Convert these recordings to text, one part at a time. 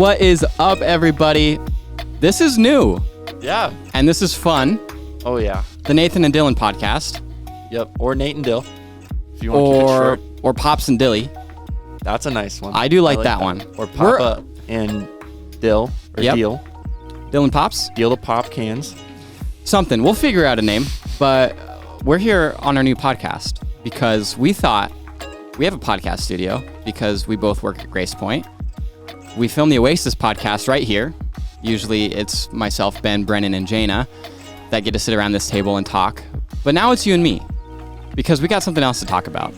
What is up, everybody? This is new. Yeah. And this is fun. Oh, yeah. The Nathan and Dylan podcast. Yep. Or Nate and Dill, if you want to keep it short. Or Pops and Dilly. That's a nice one. I do like that one. Or Papa and Dill, or Deal. Dylan Pops? Deal the pop cans. Something. We'll figure out a name. But we're here on our new podcast because we thought we have a podcast studio because we both work at Grace Point. We film the Oasis podcast right here. Usually it's myself, Ben, Brennan, and Jaina that get to sit around this table and talk. But now it's you and me because we got something else to talk about.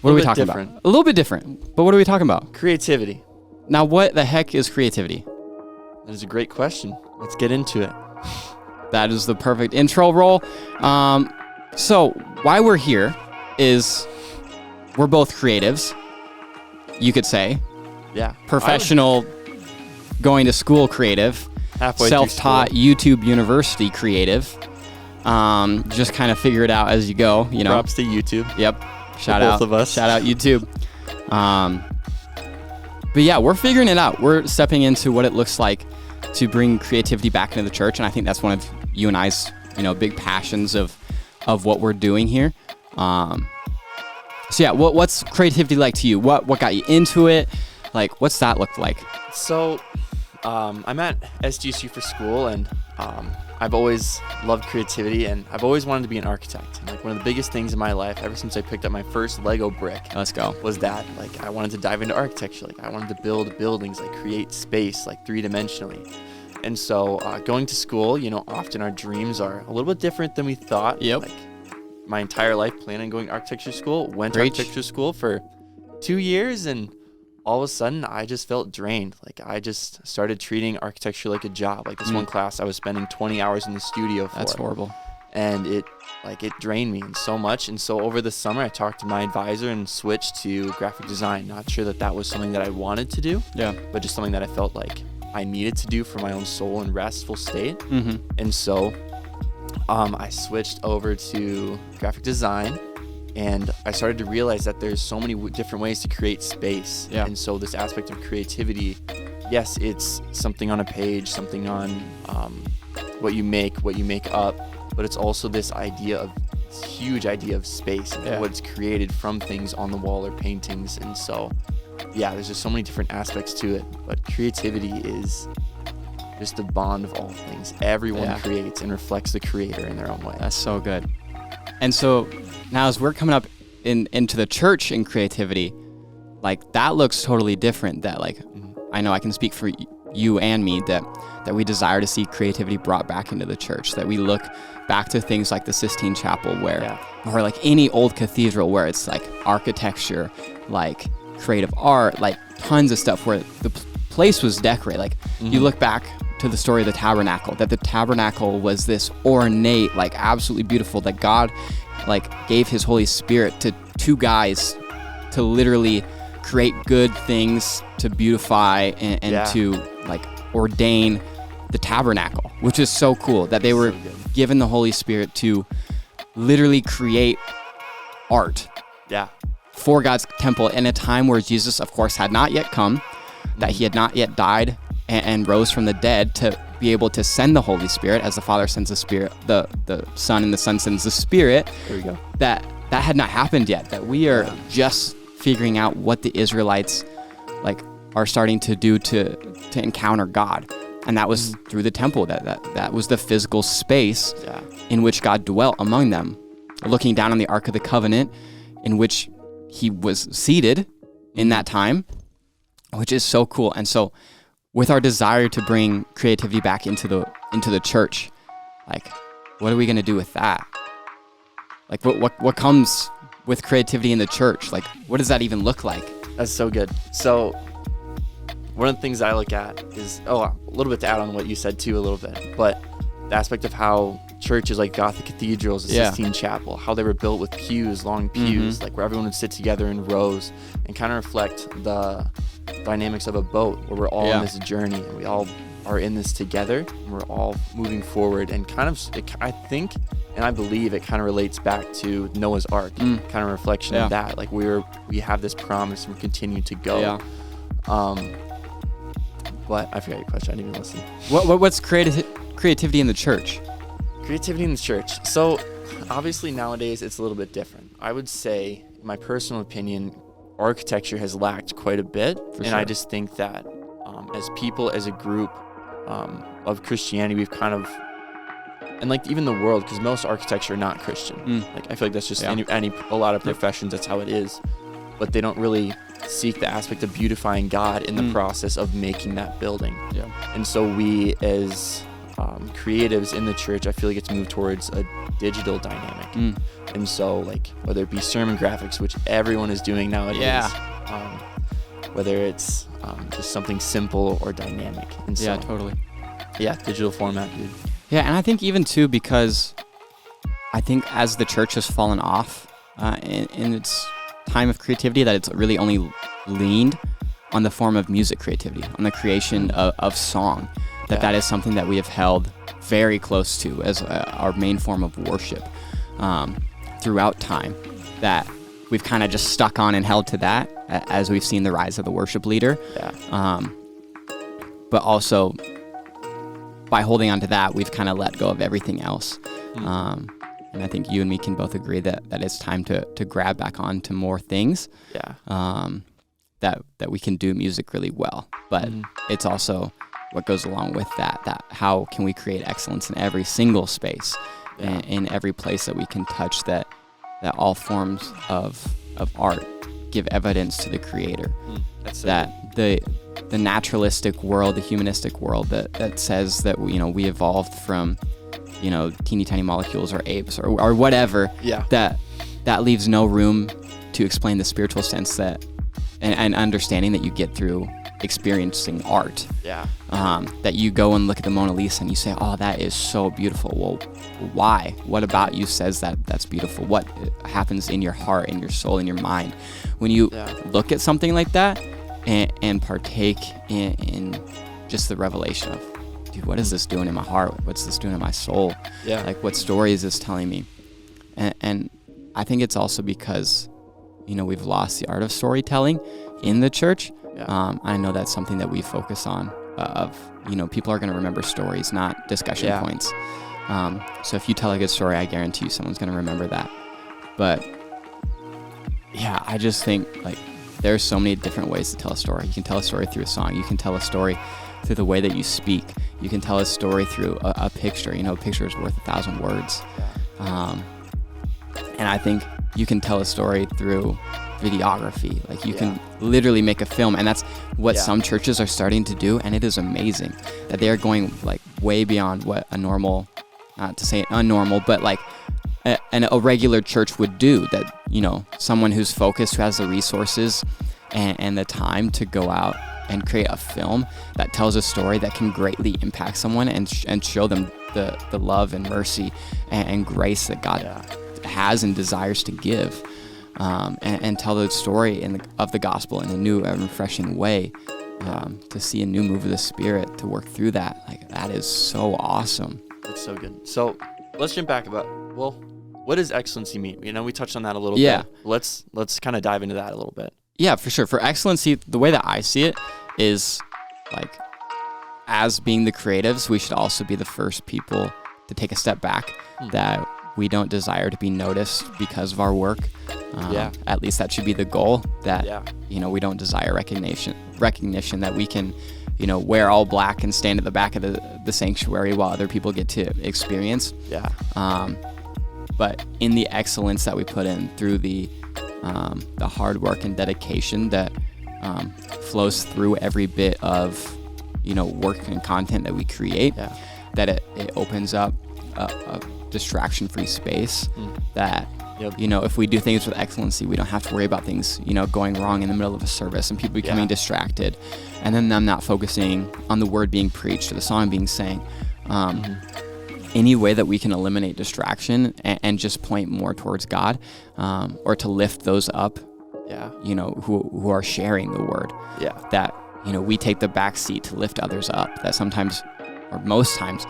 What are we talking about? A little bit different. But what are we talking about? Creativity. Now, what the heck is creativity? That is a great question. Let's get into it. That is the perfect intro roll. So why we're here is we're both creatives, you could say. Yeah. Professional, going to school creative, halfway self-taught YouTube University creative. Just kind of figure it out as you go, you know. Props to YouTube. Yep. Shout out. Both of us. Shout out YouTube. But yeah, we're figuring it out. We're stepping into what it looks like to bring creativity back into the church, and I think that's one of you and I's, big passions of what we're doing here. So yeah, what's creativity like to you? What got you into it? Like, what's that look like? So, I'm at SGSU for school, and I've always loved creativity, and I've always wanted to be an architect. And like one of the biggest things in my life, ever since I picked up my first Lego brick, let's go, was that like I wanted to dive into architecture. Like I wanted to build buildings, like create space, like three-dimensionally. And so, going to school, often our dreams are a little bit different than we thought. Yep. Like my entire life planning on going to architecture school. Went to architecture school for 2 years, and all of a sudden I just felt drained. Like I just started treating architecture like a job. Like this one class I was spending 20 hours in the studio for. That's horrible. And it drained me so much. And so over the summer I talked to my advisor and switched to graphic design. Not sure that was something that I wanted to do. Yeah. But just something that I felt like I needed to do for my own soul and restful state. Mm-hmm. And so I switched over to graphic design. And I started to realize that there's so many different ways to create space. Yeah. And so this aspect of creativity, yes, it's something on a page, something on what you make up, but it's also this huge idea of space and what's created from things on the wall or paintings. And so, yeah, there's just so many different aspects to it. But creativity is just the bond of all things. Everyone creates and reflects the creator in their own way. That's so good. And so now as we're coming up into the church in creativity, like that looks totally different. That I know I can speak for you and me that we desire to see creativity brought back into the church, that we look back to things like the Sistine Chapel or like any old cathedral where it's like architecture, like creative art, like tons of stuff where the place was decorated. Like you look back to the story of the tabernacle, that the tabernacle was this ornate, like absolutely beautiful, that God gave his Holy Spirit to two guys to literally create good things, to beautify and to ordain the tabernacle, which is so cool that they were given the Holy Spirit to literally create art for God's temple in a time where Jesus, of course, had not yet come, that he had not yet died and rose from the dead to be able to send the Holy Spirit, as the Father sends the Spirit, the Son, and the Son sends the Spirit. There we go. That had not happened yet. That we are just figuring out what the Israelites are starting to do to encounter God, and that was through the temple. That was the physical space in which God dwelt among them, looking down on the Ark of the Covenant, in which he was seated in that time, which is so cool. And so, with our desire to bring creativity back into the church, what are we going to do with that? What comes with creativity in the church? What does that even look like? That's so good. So one of the things I look at is, a little bit to add on what you said too a little bit, but the aspect of how churches like Gothic cathedrals, the Sistine Chapel, how they were built with pews, long pews, where everyone would sit together in rows and kind of reflect the dynamics of a boat where we're all on this journey and we all are in this together and we're all moving forward, and I think and I believe it kind of relates back to Noah's Ark, kind of reflection of that. We have this promise and we continue to go. What? I forgot your question. I didn't even listen. What's creativity in the church? Creativity in the church. So obviously nowadays it's a little bit different. I would say, in my personal opinion, architecture has lacked quite a bit. For and sure. I just think that as people, as a group of Christianity, we've kind of, and like even the world, because most architecture are not Christian. Like I feel like that's just a lot of professions, that's how it is. But they don't really seek the aspect of beautifying God in the process of making that building. Yeah. And so we as creatives in the church, I feel like it's moved towards a digital dynamic. And so like whether it be sermon graphics, which everyone is doing nowadays, whether it's just something simple or dynamic. And so, Totally. Yeah, digital format, dude. Yeah, and I think even too, because I think as the church has fallen off in its time of creativity, that it's really only leaned on the form of music creativity, on the creation of song, that is something that we have held very close to as our main form of worship throughout time, that we've kind of just stuck on and held to that as we've seen the rise of the worship leader. But also by holding on to that, we've kind of let go of everything else. And I think you and me can both agree that it's time to grab back on to more things that we can do music really well. But it's also what goes along with that how can we create excellence in every single space, and in every place that we can touch, that all forms of art give evidence to the Creator. That the naturalistic world, the humanistic world that says that we evolved from teeny tiny molecules or apes or whatever, that leaves no room to explain the spiritual sense that and understanding that you get through experiencing art. That you go and look at the Mona Lisa and you say, oh, that is so beautiful. Well, why? What about you says that's beautiful? What happens in your heart, in your soul, in your mind when you look at something like that and partake in just the revelation of, dude, what is this doing in my heart? What's this doing in my soul? Like, what story is this telling me? And I think it's also because we've lost the art of storytelling in the church. I know that's something that we focus on, people are going to remember stories, not discussion points. So if you tell a good story, I guarantee you someone's going to remember that. But yeah, I just think like there's so many different ways to tell a story. You can tell a story through a song. You can tell a story through the way that you speak. You can tell a story through a picture. A picture is worth 1,000 words. And I think you can tell a story through videography. Like you can literally make a film, and that's what some churches are starting to do, and it is amazing that they are going like way beyond what a normal, not to say unnormal, but like a regular church would do. That someone who's focused, who has the resources and the time to go out and create a film that tells a story that can greatly impact someone and show them the love and mercy and grace that God has and desires to give, and tell the story of the gospel in a new and refreshing way, to see a new move of the Spirit to work through that. Like, that is so awesome. It's so good. So let's jump back what does excellency mean? We touched on that a little bit. Let's kind of dive into that a little bit. Yeah, for sure. For excellency, the way that I see it is like, as being the creatives, we should also be the first people to take a step back, that we don't desire to be noticed because of our work. At least that should be the goal, that, we don't desire recognition that we can, wear all black and stand at the back of the sanctuary while other people get to experience. But in the excellence that we put in through the hard work and dedication that flows through every bit of, work and content that we create, that it opens up a distraction-free space that, if we do things with excellency, we don't have to worry about things, going wrong in the middle of a service and people becoming distracted, and then them not focusing on the word being preached or the song being sang. Any way that we can eliminate distraction and just point more towards God, or to lift those up, who are sharing the word, that, we take the back seat to lift others up, that sometimes, or most times,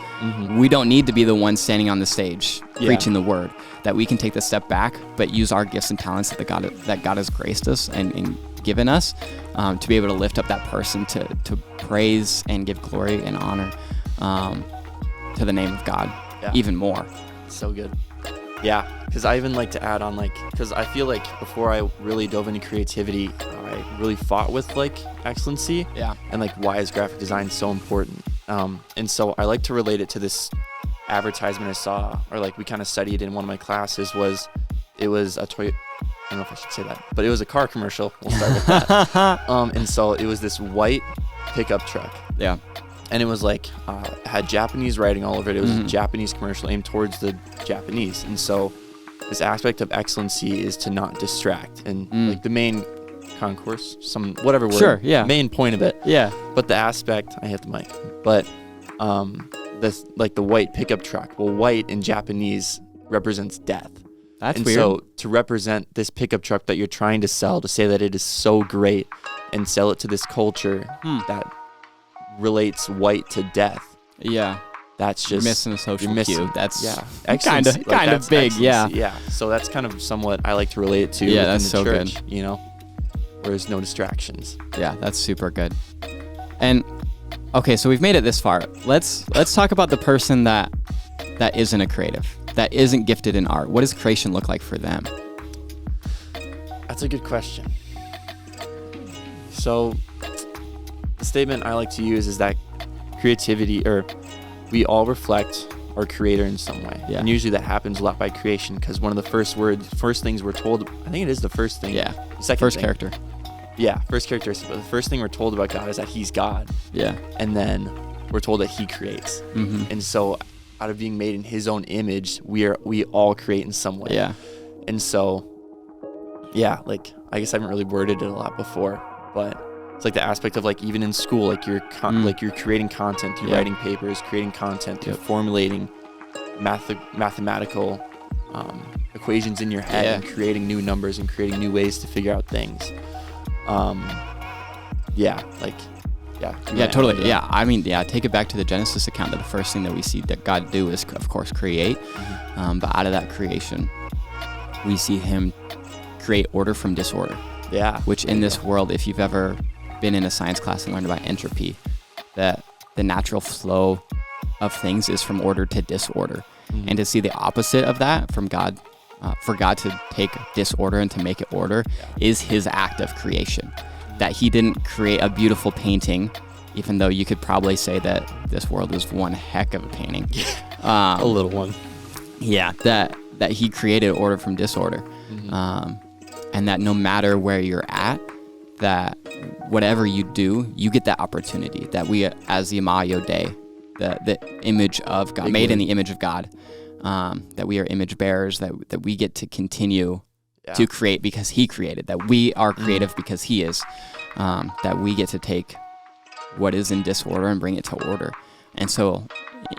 we don't need to be the one standing on the stage preaching the word, that we can take the step back, but use our gifts and talents that God has graced us and given us, to be able to lift up that person to praise and give glory and honor to the name of God even more. So good. Yeah, because I even like to add on, like, because I feel like before I really dove into creativity, I really fought with like excellency and like why is graphic design so important. And so I like to relate it to this advertisement I saw, or like we kind of studied in one of my classes. It was a Toyota, I don't know if I should say that, but it was a car commercial. We'll start with that. And so it was this white pickup truck. Yeah. And it was like, had Japanese writing all over it. It was a Japanese commercial aimed towards the Japanese. And so this aspect of excellency is to not distract. And like the main concourse, whatever word, main point of it. Yeah. But the aspect, I hit the mic, but this, like the white pickup truck, well, white in Japanese represents death. That's and weird. So to represent this pickup truck that you're trying to sell, to say that it is so great and sell it to this culture that relates white to death. Yeah. That's just, you're missing a social cue. That's kind of big. Excellency. Yeah. So that's kind of somewhat I like to relate it to within that's the so church, good. you know, where there's no distractions. Yeah, that's super good. And okay, so we've made it this far. Let's talk about the person that isn't a creative, that isn't gifted in art. What does creation look like for them? That's a good question. So the statement I like to use is that creativity, or we all reflect our creator in some way. Yeah. And usually that happens a lot by creation, because one of the first things we're told, I think it is the first thing. Yeah. Second first thing. character. Yeah, first characteristic. But the first thing we're told about God is that he's God. Yeah. And then we're told that he creates. And so out of being made in his own image, we all create in some way. Yeah. And so, yeah, like, I guess I haven't really worded it a lot before, but it's like the aspect of like, even in school, like you're like you're creating content, you're writing papers, creating content, you're formulating mathematical equations in your head and creating new numbers and creating new ways to figure out things. Totally. Yeah. I mean, take it back to the Genesis account, that the first thing that we see that God do is, of course, create. But out of that creation, we see him create order from disorder. Yeah. Which in this world, if you've ever been in a science class and learned about entropy, that the natural flow of things is from order to disorder. And to see the opposite of that from God, for God to take disorder and to make it order, is his act of creation. That he didn't create a beautiful painting, even though you could probably say that this world is one heck of a painting. A little one. Yeah, that he created order from disorder. And that no matter where you're at, that whatever you do, you get that opportunity. That we, as the Imago Dei, the image of God, made in the image of God, that we are image bearers, that we get to continue to create because he created, that we are creative because he is, that we get to take what is in disorder and bring it to order. And so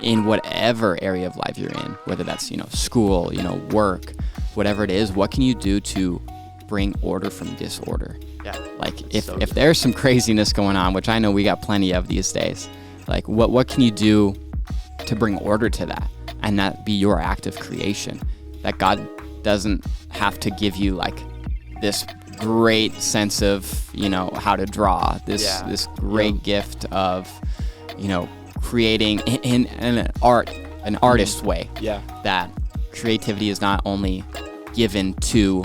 in whatever area of life you're in, whether that's, school, work, whatever it is, what can you do to bring order from disorder? Yeah. Like if there's some craziness going on, which I know we got plenty of these days, like what can you do to bring order to that, and that be your act of creation? That God doesn't have to give you like this great sense of, how to draw, this great gift of, creating in an artist way. Yeah. That creativity is not only given to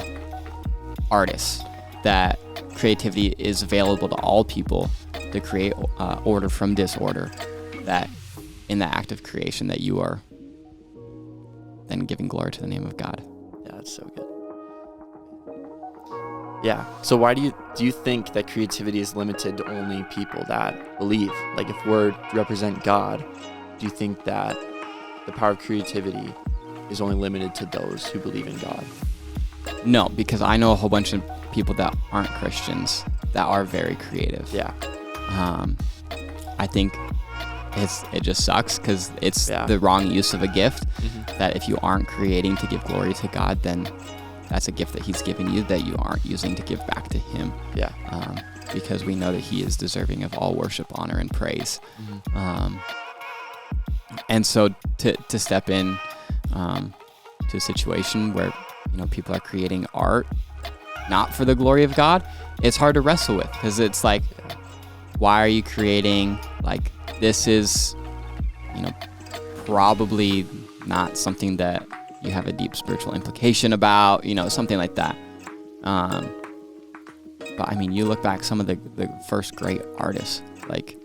artists, that creativity is available to all people to create order from disorder, that in the act of creation that you are then giving glory to the name of God. Yeah, that's so good. Yeah. So why do you think that creativity is limited to only people that believe? Like, if we're to represent God, do you think that the power of creativity is only limited to those who believe in God? No, because I know a whole bunch of people that aren't Christians that are very creative. Yeah. I think it just sucks because it's the wrong use of a gift. That if you aren't creating to give glory to God, then that's a gift that he's given you that you aren't using to give back to him. Yeah. Because we know that he is deserving of all worship, honor, and praise. And so to step in to a situation where people are creating art not for the glory of God, it's hard to wrestle with, because it's like, why are you creating, like, this is, you know, probably not something that you have a deep spiritual implication about, you know, something like that. But I mean, you look back, some of the first great artists, like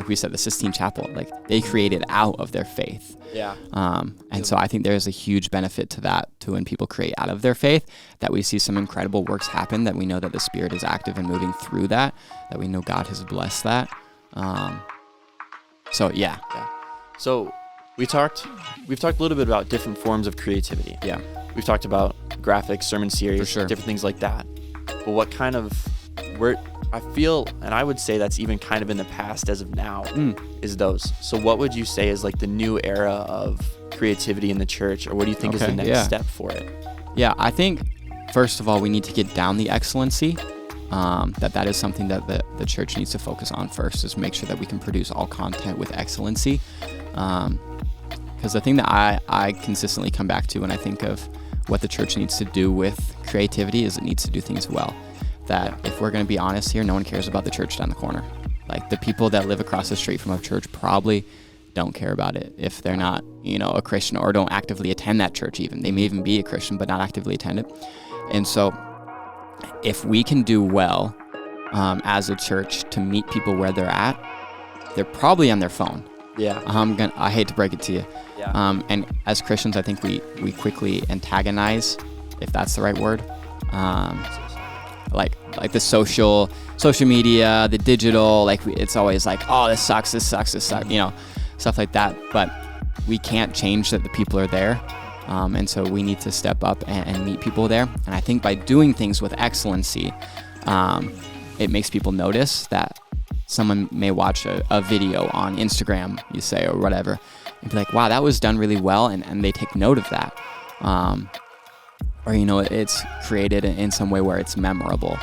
we said, the Sistine Chapel, like they created out of their faith. Yeah. And so I think there's a huge benefit to that, to when people create out of their faith, that we see some incredible works happen, that we know that the Spirit is active and moving through that we know God has blessed that. So yeah. So we've talked a little bit about different forms of creativity. Yeah. We've talked about graphics, sermon series, For sure. different things like that. But what kind of, where I feel, and I would say that's even kind of in the past as of now, is those. So what would you say is like the new era of creativity in the church, or what do you think is the next step for it? Yeah, I think first of all, we need to get down the excellency. That is something that the church needs to focus on first, is make sure that we can produce all content with excellency. Because the thing that I consistently come back to when I think of what the church needs to do with creativity is it needs to do things well. That if we're going to be honest here, no one cares about the church down the corner. Like the people that live across the street from a church probably don't care about it if they're not, you know, a Christian, or don't actively attend that church even. They may even be a Christian but not actively attend it. And so if we can do well as a church to meet people where they're at, they're probably on their phone. Yeah. I hate to break it to you. Yeah. And as Christians, I think we quickly antagonize, if that's the right word, like the social media, the digital, like it's always like, oh, this sucks, you know, stuff like that. But we can't change that the people are there. And so we need to step up and meet people there. And I think by doing things with excellency, it makes people notice that someone may watch a video on Instagram, you say, or whatever, and be like, wow, that was done really well. And they take note of that. Or, you know, it's created in some way where it's memorable.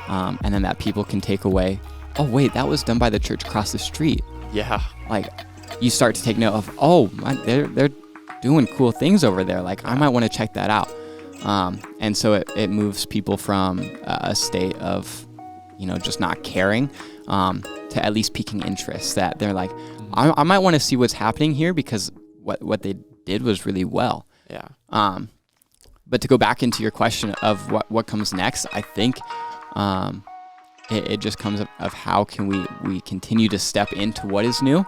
And then that people can take away, oh, wait, that was done by the church across the street. Yeah. Like you start to take note of, oh, they're doing cool things over there. Like I might want to check that out. And so it moves people from a state of, you know, just not caring, to at least piquing interest, that they're like, I might want to see what's happening here, because what they did was really well. Yeah. But to go back into your question of what comes next, I think it just comes of how can we continue to step into what is new,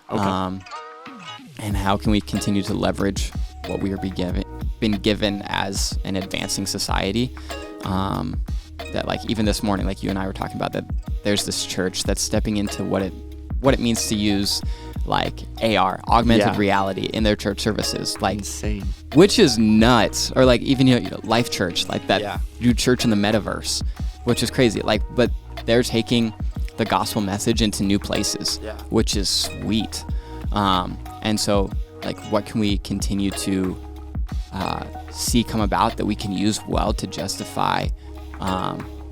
and how can we continue to leverage what we are been given as an advancing society. That, like, even this morning, like you and I were talking about, that there's this church that's stepping into what it means to use like AR, augmented reality, in their church services, like insane, which is nuts. Or like even, you know, Life Church, like that new church in the metaverse, which is crazy. Like, but they're taking the gospel message into new places, which is sweet. And so, like, what can we continue to see come about that we can use well to justify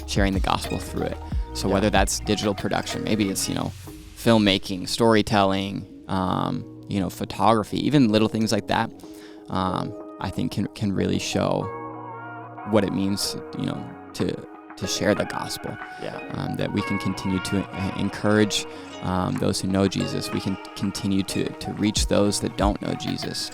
sharing the gospel through it? So whether that's digital production, maybe it's, you know, filmmaking, storytelling, you know, photography, even little things like that, I think can really show what it means, you know, to share the gospel. That we can continue to encourage those who know Jesus. We can continue to reach those that don't know Jesus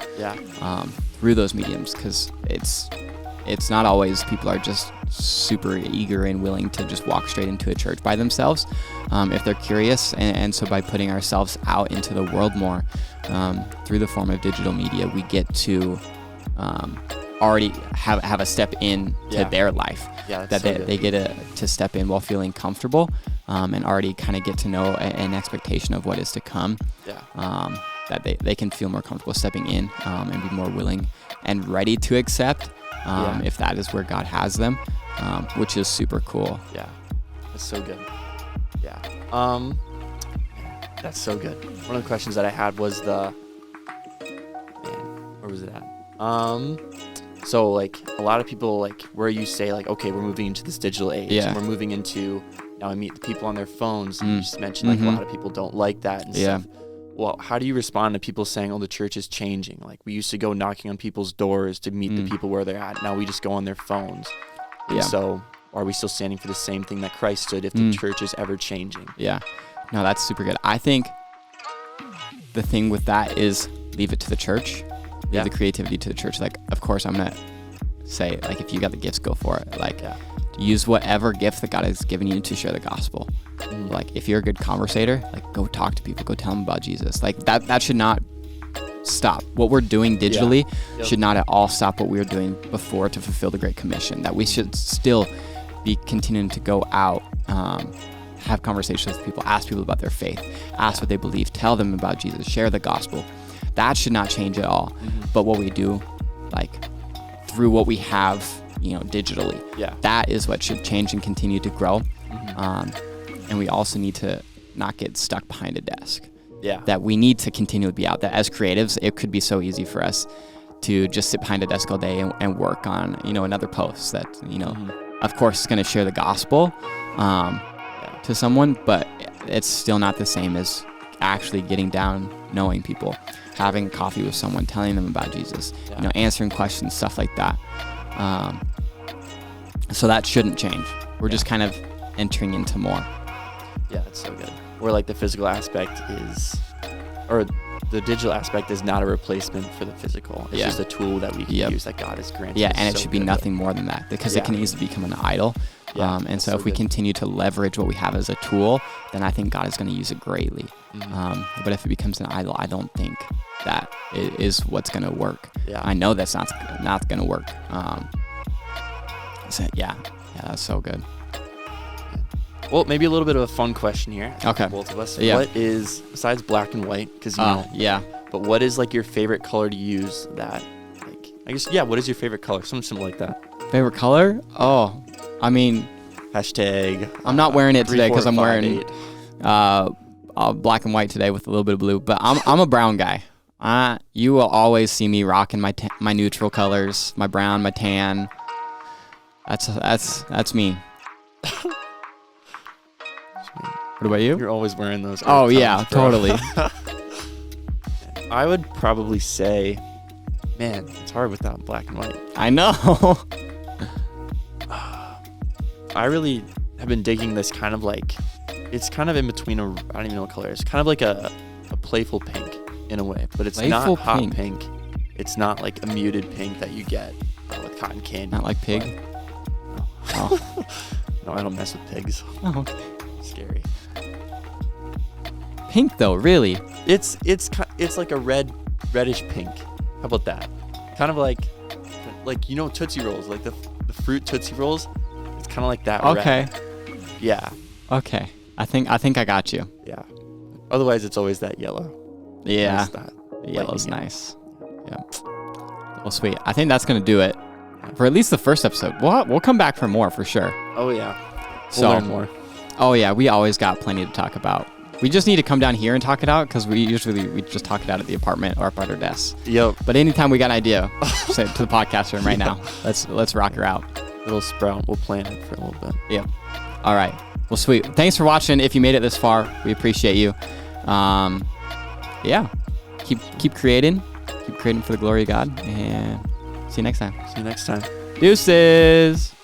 through those mediums, because it's not always people are just super eager and willing to just walk straight into a church by themselves, if they're curious. And so by putting ourselves out into the world more through the form of digital media, we get to already have a step in to their life, that they get to step in while feeling comfortable, and already kind of get to know an expectation of what is to come, that they can feel more comfortable stepping in, and be more willing and ready to accept, if that is where God has them, which is super cool. That's so good. That's so good. One of the questions that I had was where was it at? So like a lot of people, like where you say like, okay, we're moving into this digital age, and we're moving into, now I meet the people on their phones, and you just mentioned like a lot of people don't like that and stuff. Well, how do you respond to people saying, oh, the church is changing? Like we used to go knocking on people's doors to meet the people where they're at. Now we just go on their phones. And so Or are we still standing for the same thing that Christ stood if the church is ever changing? Yeah. No, that's super good. I think the thing with that is leave it to the church. Leave the creativity to the church. Like, of course, I'm going to say, like, if you got the gifts, go for it. Like, use whatever gift that God has given you to share the gospel. Like, if you're a good conversator, like, go talk to people. Go tell them about Jesus. Like, that should not stop. What we're doing digitally should not at all stop what we were doing before to fulfill the Great Commission. That we should still be continuing to go out, have conversations with people, ask people about their faith, ask what they believe, tell them about Jesus, share the gospel. That should not change at all. But what we do, like, through what we have, digitally, that is what should change and continue to grow. And we also need to not get stuck behind a desk. That we need to continue to be out. That as creatives, it could be so easy for us to just sit behind a desk all day and work on, another post that, of course, is going to share the gospel to someone, but it's still not the same as actually getting down, knowing people, having coffee with someone, telling them about Jesus, answering questions, stuff like that. So that shouldn't change. We're just kind of entering into more. Yeah, that's so good. Where like the physical aspect is, or the digital aspect is not a replacement for the physical. It's just a tool that we can use that God has granted. Yeah, and it should be nothing more than that, because it can easily become an idol. And so if we continue to leverage what we have as a tool, then I think God is going to use it greatly. But if it becomes an idol, I don't think that is what's going to work. I know that's not going to work. So that's so good. Well, maybe a little bit of a fun question here. Okay. Both of us. What is, besides black and white, because but what is like your favorite color to use that, like, I guess, what is your favorite color? Something simple like that. Favorite color? Oh, I mean, hashtag. I'm not wearing it today because I'm wearing black and white today with a little bit of blue, but I'm a brown guy. You will always see me rocking my neutral colors, my brown, my tan. That's me. What about you? You're always wearing those. Oh yeah, totally. I would probably say, man, it's hard without black and white. I know. I really have been digging this kind of like, it's kind of in between I don't even know what color it is. Kind of like a playful pink in a way, but it's playful not hot pink. It's not like a muted pink that you get with cotton candy. Not like pig? No. Oh. No, I don't mess with pigs. Oh, okay. Scary. Pink though, really? It's like a reddish pink. How about that? Kind of like Tootsie Rolls, like the fruit Tootsie Rolls. It's kind of like that. Okay. Red. Yeah. Okay. I think I got you. Yeah. Otherwise, it's always that yellow. Yeah. Yellow's nice. Yeah. Well, sweet. I think that's gonna do it for at least the first episode. We'll come back for more for sure. Oh yeah. We'll learn more. Oh yeah, we always got plenty to talk about. We just need to come down here and talk it out, because we just talk it out at the apartment or up at our desks. Yep. But anytime we got an idea, say it to the podcast room right now. Let's rock her out. It'll sprout. We'll plan it for a little bit. Yep. All right. Well, sweet. Thanks for watching. If you made it this far, we appreciate you. Keep creating. Keep creating for the glory of God. And see you next time. See you next time. Deuces.